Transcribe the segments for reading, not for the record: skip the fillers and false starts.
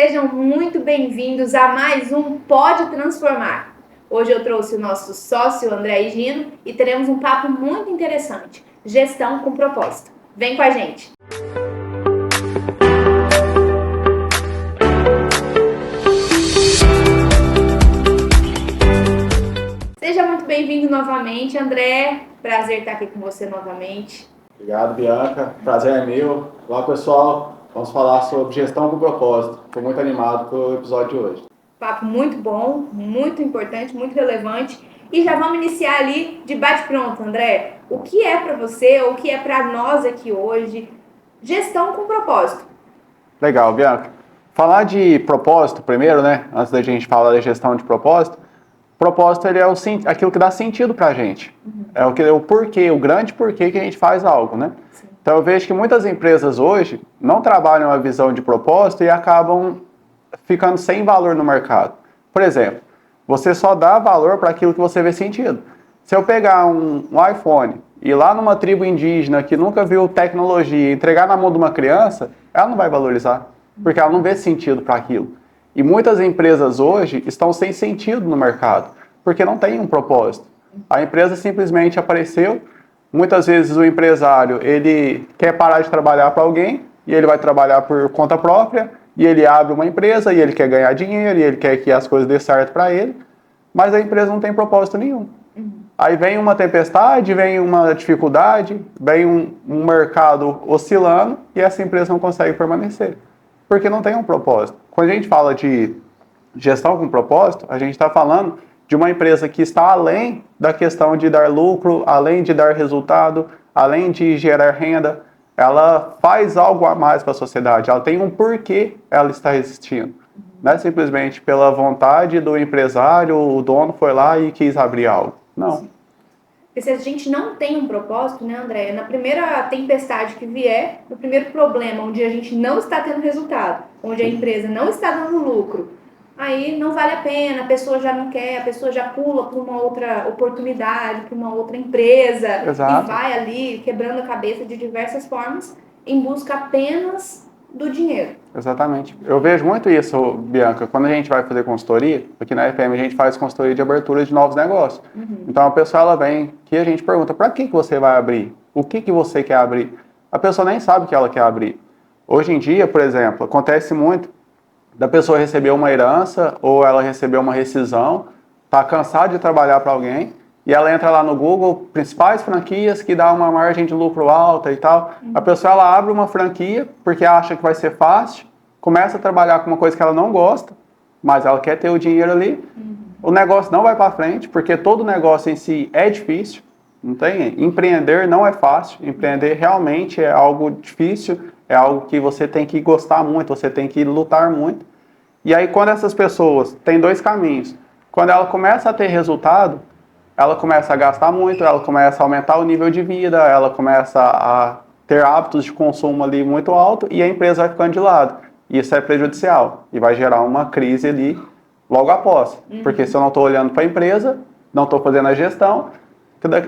Sejam muito bem-vindos a mais um Pode Transformar. Hoje eu trouxe o nosso sócio André Higino e teremos um papo muito interessante, gestão com propósito. Vem com a gente! Seja muito bem-vindo novamente, André. Prazer estar aqui com você novamente. Obrigado, Bianca. Prazer é meu. Olá, pessoal. Vamos falar sobre gestão com propósito. Estou muito animado com o episódio de hoje. Papo muito bom, muito importante, muito relevante. E já vamos iniciar ali de bate-pronto, André. O que é para você, ou o que é para nós aqui hoje, gestão com propósito? Legal, Bianca. Falar de propósito primeiro, né? Antes da gente falar da gestão de propósito. Propósito ele é aquilo que dá sentido para a gente. É o porquê, o grande porquê que a gente faz algo, né? Sim. Então eu vejo que muitas empresas hoje não trabalham a visão de propósito e acabam ficando sem valor no mercado. Por exemplo, você só dá valor para aquilo que você vê sentido. Se eu pegar um iPhone e ir lá numa tribo indígena que nunca viu tecnologia e entregar na mão de uma criança, ela não vai valorizar, porque ela não vê sentido para aquilo. E muitas empresas hoje estão sem sentido no mercado, porque não tem um propósito. A empresa simplesmente apareceu, muitas vezes o empresário ele quer parar de trabalhar para alguém e ele vai trabalhar por conta própria, e ele abre uma empresa e ele quer ganhar dinheiro e ele quer que as coisas dê certo para ele, mas a empresa não tem propósito nenhum. Aí vem uma tempestade, vem uma dificuldade, vem um mercado oscilando e essa empresa não consegue permanecer, porque não tem um propósito. Quando a gente fala de gestão com propósito, a gente está falando de uma empresa que está além da questão de dar lucro, além de dar resultado, além de gerar renda. Ela faz algo a mais para a sociedade, ela tem um porquê ela está existindo. Não é simplesmente pela vontade do empresário, o dono foi lá e quis abrir algo. Não. Porque se a gente não tem um propósito, né, André? Na primeira tempestade que vier, no primeiro problema onde a gente não está tendo resultado, onde a empresa não está dando lucro, aí não vale a pena, a pessoa já não quer, a pessoa já pula para uma outra oportunidade, para uma outra empresa. Exato. E vai ali quebrando a cabeça de diversas formas em busca apenas do dinheiro. Exatamente. Eu vejo muito isso, Bianca, quando a gente vai fazer consultoria, aqui na FM a gente faz consultoria de abertura de novos negócios. Então a pessoa ela vem que a gente pergunta, para que você vai abrir? O que você quer abrir? A pessoa nem sabe o que ela quer abrir. Hoje em dia, por exemplo, acontece muito da pessoa receber uma herança ou ela receber uma rescisão, tá cansada de trabalhar para alguém e ela entra lá no Google, principais franquias que dá uma margem de lucro alta e tal. A pessoa ela abre uma franquia porque acha que vai ser fácil, começa a trabalhar com uma coisa que ela não gosta, mas ela quer ter o dinheiro ali. O negócio não vai para frente porque todo negócio em si é difícil. Não tem? Empreender não é fácil. Empreender realmente é algo difícil, é algo que você tem que gostar muito, você tem que lutar muito. E aí quando essas pessoas têm dois caminhos, quando ela começa a ter resultado, ela começa a gastar muito, ela começa a aumentar o nível de vida, ela começa a ter hábitos de consumo ali muito alto e a empresa vai ficando de lado. Isso é prejudicial e vai gerar uma crise ali logo após. Porque se eu não estou olhando para a empresa, não estou fazendo a gestão,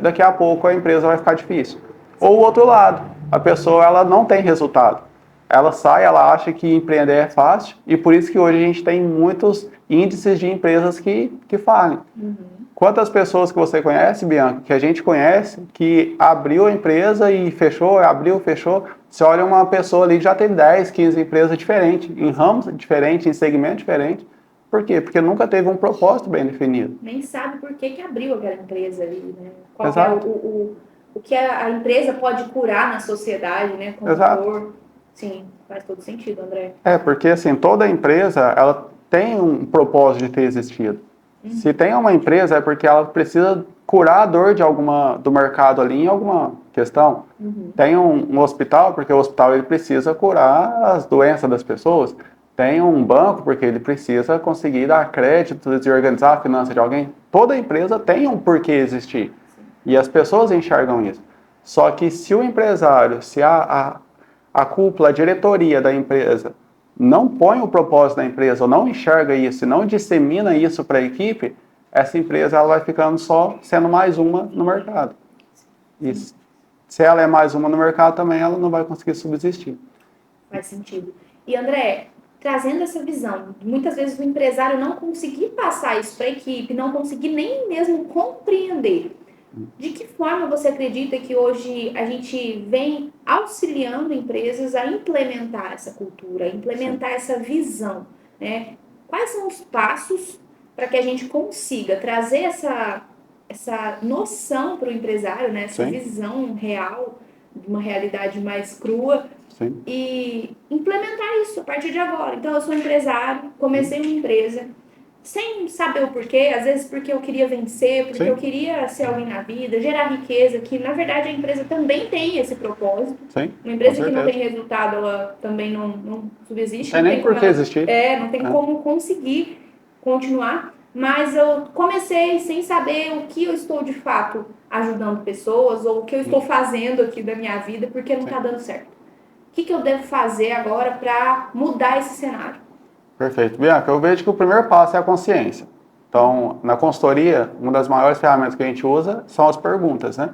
daqui a pouco a empresa vai ficar difícil. Ou o outro lado, a pessoa ela não tem resultado. Ela sai, ela acha que empreender é fácil e por isso que hoje a gente tem muitos índices de empresas que falem. Quantas pessoas que você conhece, Bianca, que a gente conhece, que abriu a empresa e fechou, abriu, fechou. Você olha uma pessoa ali que já teve 10, 15 empresas diferentes, em ramos diferentes, em segmentos diferentes. Por quê? Porque nunca teve um propósito bem definido. Nem sabe por que abriu aquela empresa ali, né? Qual Exato. é o que a empresa pode curar na sociedade, né? Como Exato. valor. Sim, faz todo sentido, André. É, porque assim, toda empresa, ela tem um propósito de ter existido. Se tem uma empresa, é porque ela precisa curar a dor do mercado ali em alguma questão. Tem um hospital, porque o hospital ele precisa curar as doenças das pessoas. Tem um banco, porque ele precisa conseguir dar crédito e organizar a finança de alguém. Toda empresa tem um porquê existir. E as pessoas enxergam isso. Só que se o empresário, se a cúpula, a diretoria da empresa não põe o propósito da empresa, ou não enxerga isso, não dissemina isso para a equipe, essa empresa ela vai ficando só sendo mais uma no mercado. E se ela é mais uma no mercado também, ela não vai conseguir subsistir. Faz sentido. E André, trazendo essa visão. Muitas vezes o empresário não conseguir passar isso para a equipe, não conseguir nem mesmo compreender. De que forma você acredita que hoje a gente vem auxiliando empresas a implementar essa cultura, a implementar essa visão, né? Quais são os passos para que a gente consiga trazer essa noção para o empresário, né? Essa visão real, de uma realidade mais crua, e implementar isso a partir de agora. Então, eu sou empresário, comecei uma empresa, sem saber o porquê, às vezes porque eu queria vencer, porque eu queria ser alguém na vida, gerar riqueza, que na verdade a empresa também tem esse propósito. Uma empresa que não tem resultado, ela também não subsiste. Não tem nem por que existir. Não tem como conseguir continuar. Mas eu comecei sem saber o que eu estou de fato ajudando pessoas, ou o que eu estou fazendo aqui da minha vida, porque não está dando certo. O que eu devo fazer agora para mudar esse cenário? Perfeito. Bianca, eu vejo que o primeiro passo é a consciência. Então, na consultoria, uma das maiores ferramentas que a gente usa são as perguntas, né?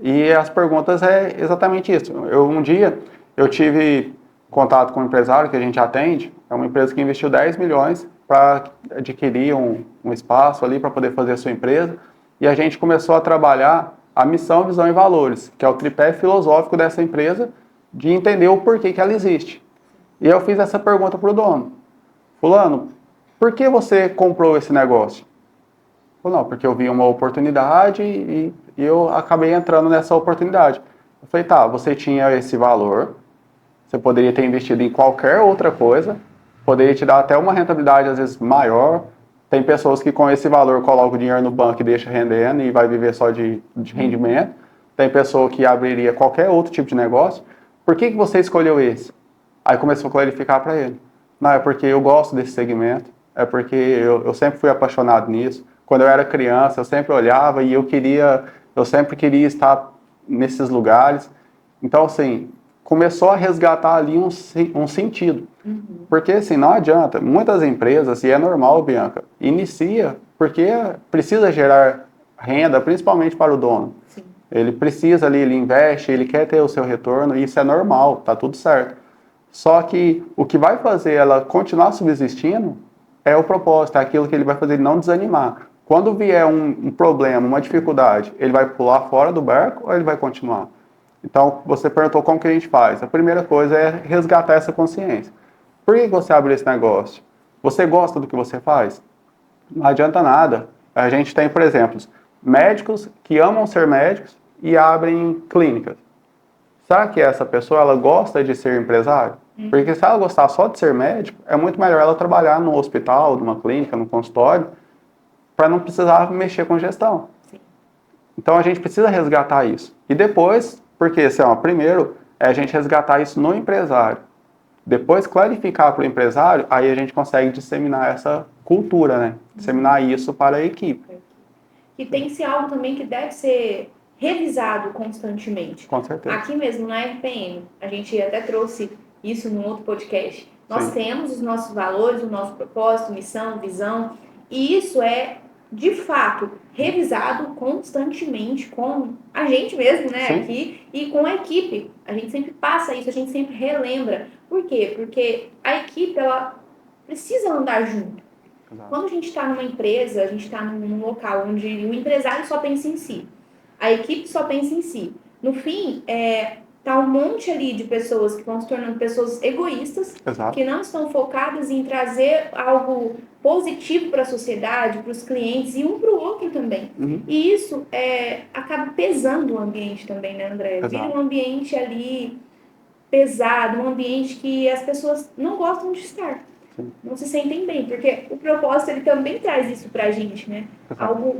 E as perguntas é exatamente isso. Um dia, eu tive contato com um empresário que a gente atende, é uma empresa que investiu 10 milhões para adquirir um espaço ali para poder fazer a sua empresa, e a gente começou a trabalhar a missão, visão e valores, que é o tripé filosófico dessa empresa, de entender o porquê que ela existe. E eu fiz essa pergunta para o dono. Fulano, por que você comprou esse negócio? Falei, não, porque eu vi uma oportunidade e eu acabei entrando nessa oportunidade. Eu falei, tá, você tinha esse valor, você poderia ter investido em qualquer outra coisa, poderia te dar até uma rentabilidade às vezes maior. Tem pessoas que com esse valor colocam o dinheiro no banco e deixa rendendo e vai viver só de rendimento. Tem pessoa que abriria qualquer outro tipo de negócio. Por que você escolheu esse? Aí começou a clarificar para ele. Não, é porque eu gosto desse segmento, é porque eu sempre fui apaixonado nisso. Quando eu era criança, eu sempre olhava e eu sempre queria estar nesses lugares. Então, assim, começou a resgatar ali um sentido. Porque, assim, não adianta. Muitas empresas, e é normal, Bianca, inicia porque precisa gerar renda, principalmente para o dono. Sim. Ele precisa ali, ele investe, ele quer ter o seu retorno, e isso é normal, tá tudo certo. Só que o que vai fazer ela continuar subsistindo é o propósito, é aquilo que ele vai fazer ele não desanimar. Quando vier um problema, uma dificuldade, ele vai pular fora do barco ou ele vai continuar? Então, você perguntou como que a gente faz. A primeira coisa é resgatar essa consciência. Por que você abriu esse negócio? Você gosta do que você faz? Não adianta nada. A gente tem, por exemplo, médicos que amam ser médicos e abrem clínicas. Será que essa pessoa ela gosta de ser empresário? Porque se ela gostar só de ser médico, é muito melhor ela trabalhar no hospital, numa clínica, no consultório, para não precisar mexer com gestão. Sim. Então a gente precisa resgatar isso. E depois, porque assim, primeiro é a gente resgatar isso no empresário. Depois clarificar para o empresário, aí a gente consegue disseminar essa cultura, né? Disseminar isso para a equipe. E tem que ser algo também que deve ser revisado constantemente. Com certeza. Aqui mesmo na RPM, a gente até trouxe isso num outro podcast. Nós temos os nossos valores, o nosso propósito, missão, visão, e isso é, de fato, revisado constantemente com a gente mesmo, né, aqui, e com a equipe. A gente sempre passa isso, a gente sempre relembra. Por quê? Porque a equipe, ela precisa andar junto. Exato. Quando a gente está numa empresa, a gente está num local onde o empresário só pensa em si, a equipe só pensa em si. No fim, tá um monte ali de pessoas que vão se tornando pessoas egoístas, Exato. Que não estão focadas em trazer algo positivo para a sociedade, para os clientes e um para o outro também. E isso acaba pesando o ambiente também, né, André? Exato. Vira um ambiente ali pesado, um ambiente que as pessoas não gostam de estar. Sim. Não se sentem bem, porque o propósito ele também traz isso para a gente, né? Exato. Algo,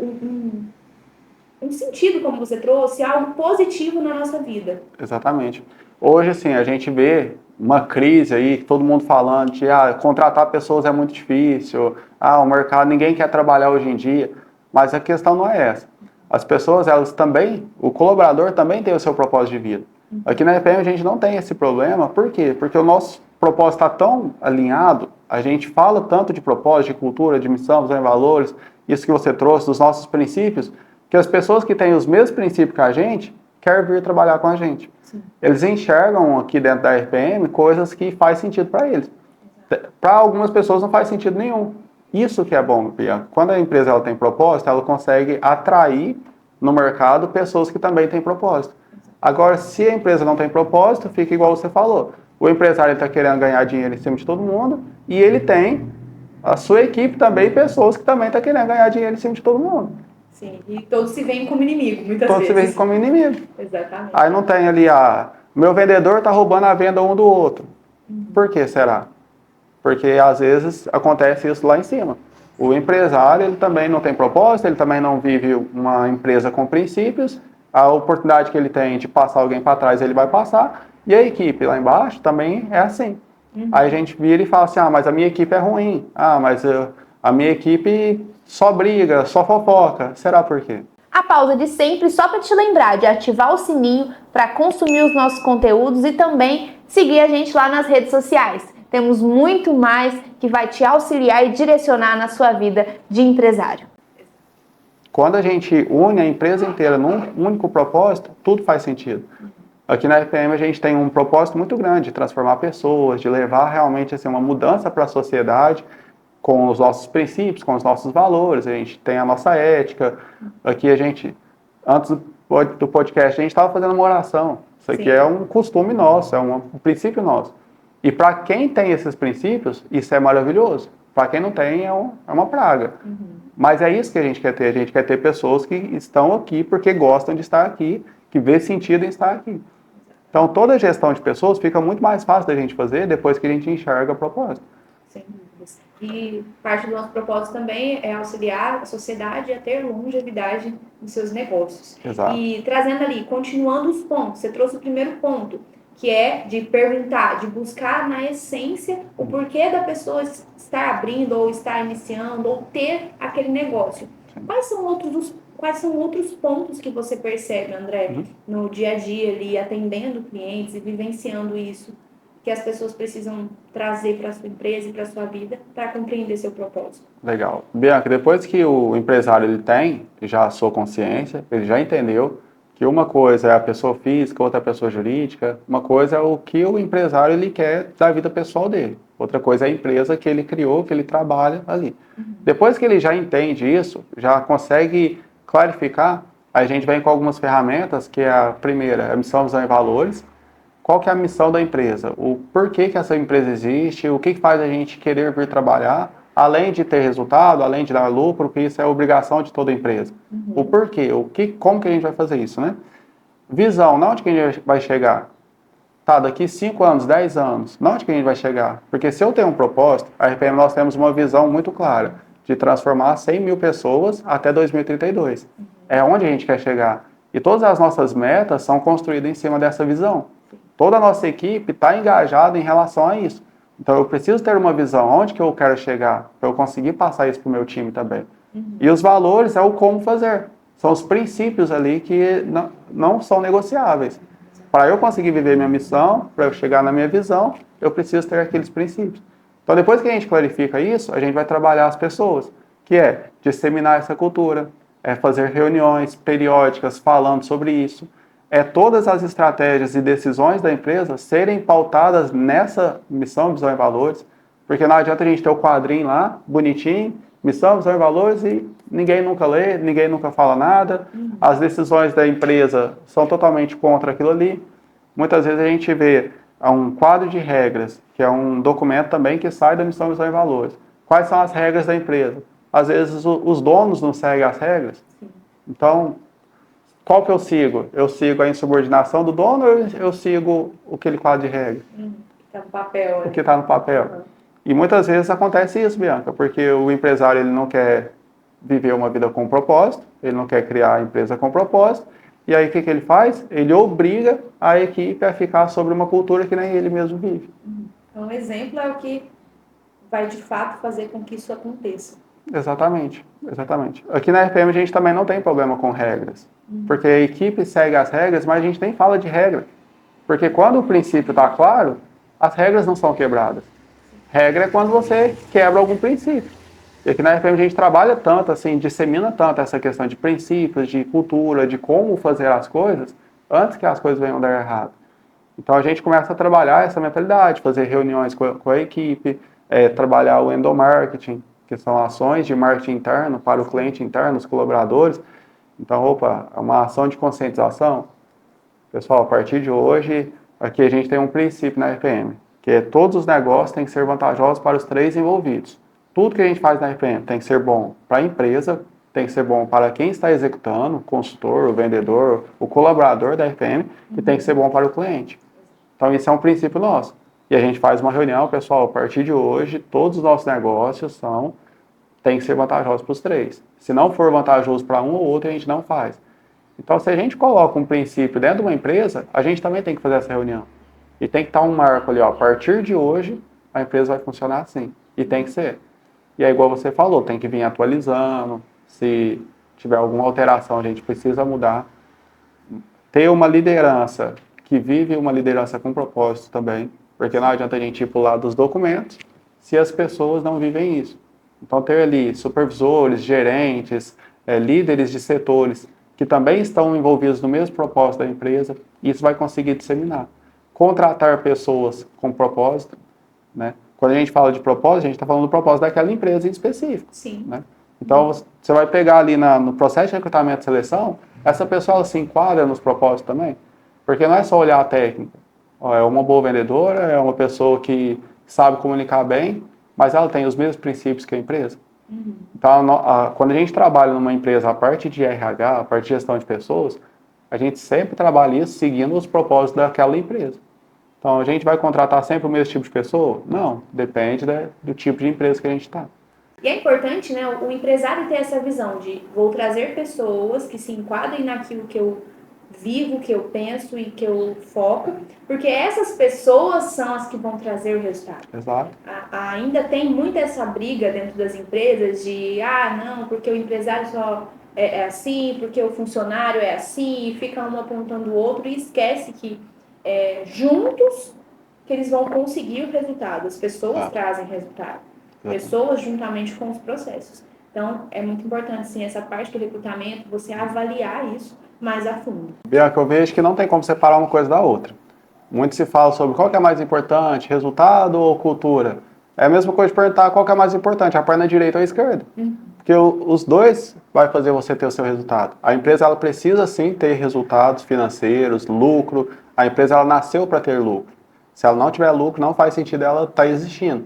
um sentido, como você trouxe, algo positivo na nossa vida. Exatamente. Hoje, assim, a gente vê uma crise aí, todo mundo falando de contratar pessoas é muito difícil, o mercado, ninguém quer trabalhar hoje em dia, mas a questão não é essa. As pessoas, elas também, o colaborador também tem o seu propósito de vida. Aqui na EPM a gente não tem esse problema, por quê? Porque o nosso propósito está tão alinhado, a gente fala tanto de propósito, de cultura, de missão, de valores, isso que você trouxe, dos nossos princípios, que as pessoas que têm os mesmos princípios que a gente querem vir trabalhar com a gente. Sim. Eles enxergam aqui dentro da RPM coisas que faz sentido para eles. Exato. Para algumas pessoas não faz sentido nenhum. Isso que é bom, Bianca. Quando a empresa ela tem propósito, ela consegue atrair no mercado pessoas que também têm propósito. Agora, se a empresa não tem propósito, fica igual você falou. O empresário está querendo ganhar dinheiro em cima de todo mundo e ele tem a sua equipe também, pessoas que também estão querendo ganhar dinheiro em cima de todo mundo. Sim, e todos se veem como inimigo, muitas Todos vezes. se veem como inimigo. Exatamente. Aí não tem ali meu vendedor está roubando a venda um do outro. Por que será? Porque às vezes acontece isso lá em cima. O empresário, ele também não tem propósito, ele também não vive uma empresa com princípios, a oportunidade que ele tem de passar alguém para trás, ele vai passar, e a equipe lá embaixo também é assim. Aí a gente vira e fala assim, mas a minha equipe é ruim, mas a minha equipe só briga, só fofoca. Será por quê? A pausa de sempre só para te lembrar de ativar o sininho para consumir os nossos conteúdos e também seguir a gente lá nas redes sociais. Temos muito mais que vai te auxiliar e direcionar na sua vida de empresário. Quando a gente une a empresa inteira num único propósito, tudo faz sentido. Aqui na RPM a gente tem um propósito muito grande de transformar pessoas, de levar realmente assim, uma mudança para a sociedade com os nossos princípios, com os nossos valores. A gente tem a nossa ética. Aqui a gente, antes do podcast, a gente estava fazendo uma oração. Isso aqui é um costume nosso, é um princípio nosso. E para quem tem esses princípios, isso é maravilhoso. Para quem não tem, é uma praga. Mas é isso que a gente quer ter. A gente quer ter pessoas que estão aqui porque gostam de estar aqui, que vê sentido em estar aqui. Então, toda a gestão de pessoas fica muito mais fácil da gente fazer depois que a gente enxerga o propósito. Sem dúvidas. E parte do nosso propósito também é auxiliar a sociedade a ter longevidade nos seus negócios. Exato. E trazendo ali, continuando os pontos, você trouxe o primeiro ponto, que é de perguntar, de buscar na essência o porquê da pessoa estar abrindo ou estar iniciando ou ter aquele negócio. Quais são outros pontos que você percebe, André, no dia a dia ali, atendendo clientes e vivenciando isso, que as pessoas precisam trazer para a sua empresa e para a sua vida para compreender seu propósito? Legal. Bianca, depois que o empresário ele tem já a sua consciência, ele já entendeu que uma coisa é a pessoa física, outra é a pessoa jurídica, uma coisa é o que o empresário ele quer da vida pessoal dele, outra coisa é a empresa que ele criou, que ele trabalha ali. Depois que ele já entende isso, já consegue clarificar, a gente vem com algumas ferramentas, que é a primeira, a missão, visão e valores. Qual que é a missão da empresa? O porquê que essa empresa existe, o que faz a gente querer vir trabalhar, além de ter resultado, além de dar lucro, que isso é obrigação de toda empresa. O porquê, como que a gente vai fazer isso, né? Visão, onde que a gente vai chegar? Tá, daqui 5 anos, 10 anos, onde que a gente vai chegar? Porque se eu tenho um propósito, a RPM nós temos uma visão muito clara, de transformar 100 mil pessoas até 2032. É onde a gente quer chegar. E todas as nossas metas são construídas em cima dessa visão. Toda a nossa equipe está engajada em relação a isso. Então, eu preciso ter uma visão, onde que eu quero chegar, para eu conseguir passar isso para o meu time também. E os valores é o como fazer. São os princípios ali que não são negociáveis. Para eu conseguir viver minha missão, para eu chegar na minha visão, eu preciso ter aqueles princípios. Então, depois que a gente clarifica isso, a gente vai trabalhar as pessoas, que é disseminar essa cultura, é fazer reuniões periódicas falando sobre isso, é todas as estratégias e decisões da empresa serem pautadas nessa missão, visão e valores, porque não adianta a gente ter o quadrinho lá, bonitinho, missão, visão e valores, e ninguém nunca lê, ninguém nunca fala nada, as decisões da empresa são totalmente contra aquilo ali. Muitas vezes a gente vê um quadro de regras, que é um documento também que sai da missão, visão e valores. Quais são as regras da empresa? Às vezes os donos não seguem as regras. Então, qual que eu sigo? Eu sigo a insubordinação do dono ou eu sigo aquele quadro de regra? Está no papel. O que está no papel. E muitas vezes acontece isso, Bianca, porque o empresário ele não quer viver uma vida com propósito, ele não quer criar a empresa com propósito, e aí o que ele faz? Ele obriga a equipe a ficar sobre uma cultura que nem ele mesmo vive. Então, um exemplo é o que vai de fato fazer com que isso aconteça. Exatamente, exatamente. Aqui na RPM a gente também não tem problema com regras, porque a equipe segue as regras, mas a gente nem fala de regra. Porque quando o princípio está claro, as regras não são quebradas. Regra é quando você quebra algum princípio. E aqui na RPM a gente trabalha tanto, assim, dissemina tanto essa questão de princípios, de cultura, de como fazer as coisas, antes que as coisas venham dar errado. Então a gente começa a trabalhar essa mentalidade, fazer reuniões com a equipe, trabalhar o endomarketing, que são ações de marketing interno para o cliente interno, os colaboradores. Então, é uma ação de conscientização. Pessoal, a partir de hoje, aqui a gente tem um princípio na RPM, que é todos os negócios têm que ser vantajosos para os três envolvidos. Tudo que a gente faz na RPM tem que ser bom para a empresa, tem que ser bom para quem está executando, o consultor, o vendedor, o colaborador da RPM, e tem que ser bom para o cliente. Então, isso é um princípio nosso. E a gente faz uma reunião, pessoal, a partir de hoje, todos os nossos negócios têm que ser vantajosos para os três. Se não for vantajoso para um ou outro, a gente não faz. Então, se a gente coloca um princípio dentro de uma empresa, a gente também tem que fazer essa reunião. E tem que estar um marco ali, ó, a partir de hoje, a empresa vai funcionar assim. E tem que ser. E é igual você falou, tem que vir atualizando. Se tiver alguma alteração, a gente precisa mudar. Ter uma liderança que vive uma liderança com propósito também. Porque não adianta a gente ir para o lado dos documentos se as pessoas não vivem isso. Então, ter ali supervisores, gerentes, líderes de setores que também estão envolvidos no mesmo propósito da empresa, isso vai conseguir disseminar. Contratar pessoas com propósito, né? Quando a gente fala de propósito, a gente está falando do propósito daquela empresa em específico. Sim. Né? Então, você vai pegar ali no processo de recrutamento e seleção, essa pessoa ela se enquadra nos propósitos também. Porque não é só olhar a técnica. É uma boa vendedora, é uma pessoa que sabe comunicar bem, mas ela tem os mesmos princípios que a empresa. Uhum. Então, quando a gente trabalha numa empresa, a parte de RH, a parte de gestão de pessoas, a gente sempre trabalha isso seguindo os propósitos daquela empresa. Então, a gente vai contratar sempre o mesmo tipo de pessoa? Não, depende do tipo de empresa que a gente está. E é importante, né, o empresário ter essa visão de vou trazer pessoas que se enquadrem naquilo que eu vivo, que eu penso e que eu foco, porque essas pessoas são as que vão trazer o resultado. Exato. Ainda tem muito essa briga dentro das empresas de, não, porque o empresário só é assim, porque o funcionário é assim, e fica um apontando o outro e esquece que juntos que eles vão conseguir o resultado. As pessoas trazem resultado. Pessoas juntamente com os processos. Então, é muito importante, sim, essa parte do recrutamento, você avaliar isso mais a fundo. Bianca, eu vejo que não tem como separar uma coisa da outra. Muito se fala sobre qual que é mais importante, resultado ou cultura. É a mesma coisa de perguntar qual que é mais importante, a perna direita ou a esquerda. Porque os dois vai fazer você ter o seu resultado. A empresa ela precisa sim ter resultados financeiros, lucro. A empresa ela nasceu para ter lucro. Se ela não tiver lucro, não faz sentido ela estar existindo.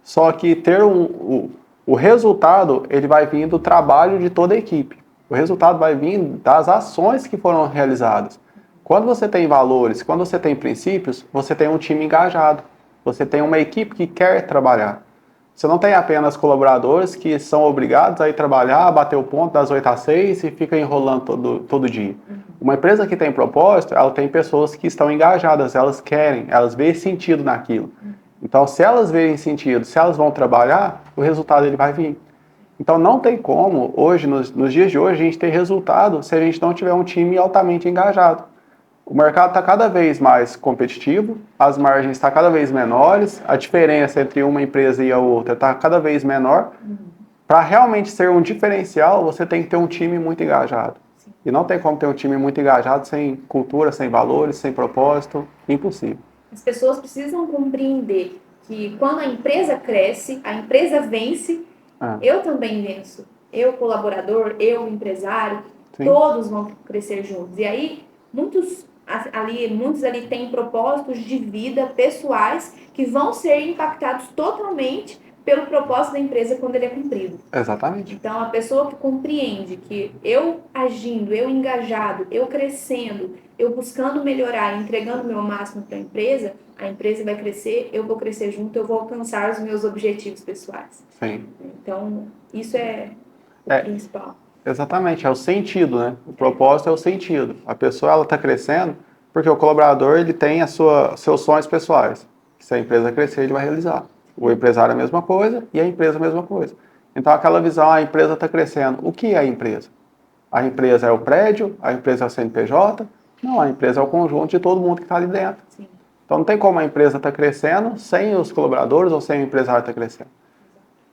Só que ter o resultado, ele vai vir do trabalho de toda a equipe. O resultado vai vir das ações que foram realizadas. Quando você tem valores, quando você tem princípios, você tem um time engajado. Você tem uma equipe que quer trabalhar. Você não tem apenas colaboradores que são obrigados a ir trabalhar, bater o ponto das 8 às 6 e fica enrolando todo dia. Uma empresa que tem propósito, ela tem pessoas que estão engajadas, elas querem, elas veem sentido naquilo. Então, se elas veem sentido, se elas vão trabalhar, o resultado ele vai vir. Então, não tem como, hoje, nos dias de hoje, a gente ter resultado se a gente não tiver um time altamente engajado. O mercado está cada vez mais competitivo, as margens estão cada vez menores, a diferença entre uma empresa e a outra está cada vez menor. Para realmente ser um diferencial, você tem que ter um time muito engajado. Sim. E não tem como ter um time muito engajado sem cultura, sem valores, sem propósito, impossível. As pessoas precisam compreender que quando a empresa cresce, a empresa vence, eu também venço. Eu, colaborador, eu, empresário, sim, todos vão crescer juntos. E aí, muitos ali têm propósitos de vida pessoais que vão ser impactados totalmente pelo propósito da empresa quando ele é cumprido. Exatamente. Então, a pessoa que compreende que eu agindo, eu engajado, eu crescendo, eu buscando melhorar, entregando o meu máximo para a empresa vai crescer, eu vou crescer junto, eu vou alcançar os meus objetivos pessoais. Sim. Então, isso é o principal. Exatamente, é o sentido, né? O propósito é o sentido. A pessoa, ela está crescendo porque o colaborador, ele tem seus sonhos pessoais. Se a empresa crescer, ele vai realizar. O empresário é a mesma coisa e a empresa é a mesma coisa. Então, aquela visão, a empresa está crescendo. O que é a empresa? A empresa é o prédio? A empresa é o CNPJ? Não, a empresa é o conjunto de todo mundo que está ali dentro. Sim. Então, não tem como a empresa estar crescendo sem os colaboradores ou sem o empresário estar crescendo.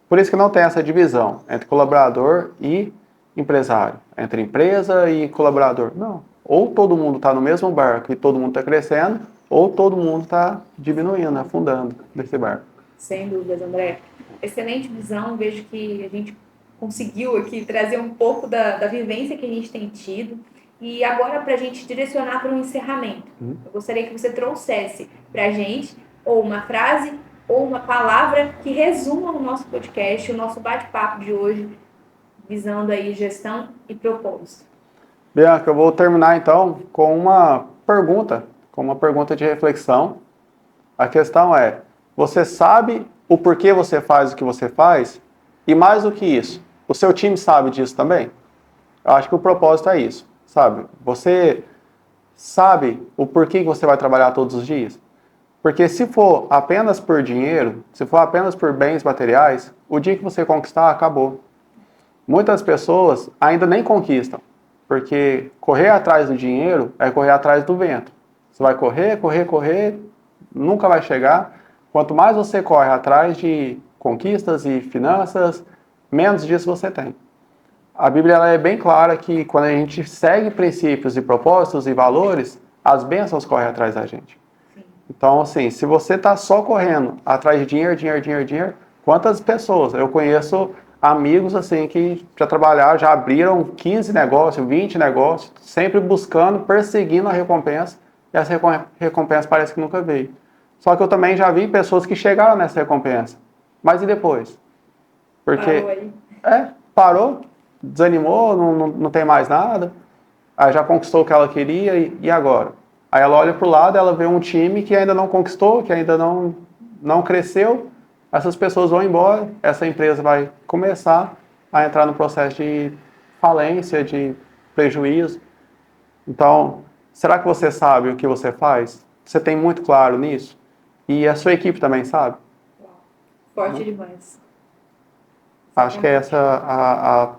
Por isso que não tem essa divisão entre colaborador e empresário, entre empresa e colaborador. Não. Ou todo mundo está no mesmo barco e todo mundo está crescendo, ou todo mundo está diminuindo, afundando nesse barco. Sem dúvidas, André. Excelente visão. Vejo que a gente conseguiu aqui trazer um pouco da vivência que a gente tem tido. E agora, para a gente direcionar para um encerramento, eu gostaria que você trouxesse para a gente ou uma frase ou uma palavra que resuma o nosso podcast, o nosso bate-papo de hoje, visando aí gestão e propósito. Bianca, eu vou terminar então com uma pergunta de reflexão. A questão é, você sabe o porquê você faz o que você faz? E mais do que isso, o seu time sabe disso também? Eu acho que o propósito é isso, sabe? Você sabe o porquê que você vai trabalhar todos os dias? Porque se for apenas por dinheiro, se for apenas por bens materiais, o dia que você conquistar, acabou. Muitas pessoas ainda nem conquistam, porque correr atrás do dinheiro é correr atrás do vento. Você vai correr, correr, correr, nunca vai chegar. Quanto mais você corre atrás de conquistas e finanças, menos disso você tem. A Bíblia ela é bem clara que quando a gente segue princípios e propósitos e valores, as bênçãos correm atrás da gente. Então, assim, se você está só correndo atrás de dinheiro, dinheiro, dinheiro, dinheiro, quantas pessoas? Eu conheço amigos, assim, que já trabalharam, já abriram 15 negócios, 20 negócios, sempre buscando, perseguindo a recompensa, e essa recompensa parece que nunca veio. Só que eu também já vi pessoas que chegaram nessa recompensa. Mas e depois? Porque parou, desanimou, não tem mais nada, aí já conquistou o que ela queria, e agora? Aí ela olha para o lado, ela vê um time que ainda não conquistou, que ainda não cresceu, essas pessoas vão embora, essa empresa vai começar a entrar no processo de falência, de prejuízo. Então, será que você sabe o que você faz? Você tem muito claro nisso? E a sua equipe também sabe? Forte demais. Acho que é essa a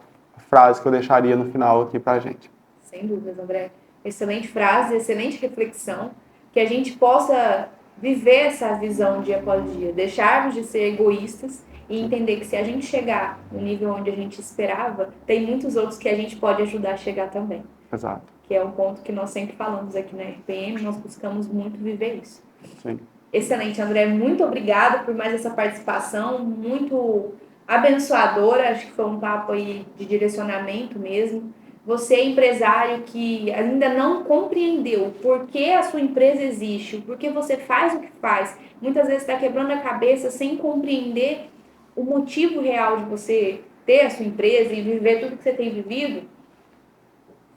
frase que eu deixaria no final aqui pra gente. Sem dúvidas, André. Excelente frase, excelente reflexão. Que a gente possa viver essa visão dia após dia, deixarmos de ser egoístas e entender que se a gente chegar no nível onde a gente esperava, tem muitos outros que a gente pode ajudar a chegar também. Exato. Que é um ponto que nós sempre falamos aqui na RPM, nós buscamos muito viver isso. Sim. Excelente, André. Muito obrigada por mais essa participação, muito abençoadora. Acho que foi um papo aí de direcionamento mesmo. Você é empresário que ainda não compreendeu por que a sua empresa existe, por que você faz o que faz. Muitas vezes está quebrando a cabeça sem compreender o motivo real de você ter a sua empresa e viver tudo que você tem vivido.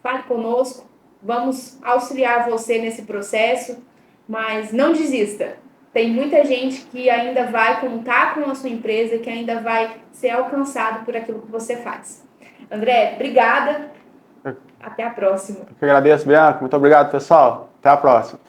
Fale conosco, vamos auxiliar você nesse processo, mas não desista. Tem muita gente que ainda vai contar com a sua empresa, que ainda vai ser alcançado por aquilo que você faz. André, obrigada. Até a próxima. Eu que agradeço, Bianca. Muito obrigado, pessoal. Até a próxima.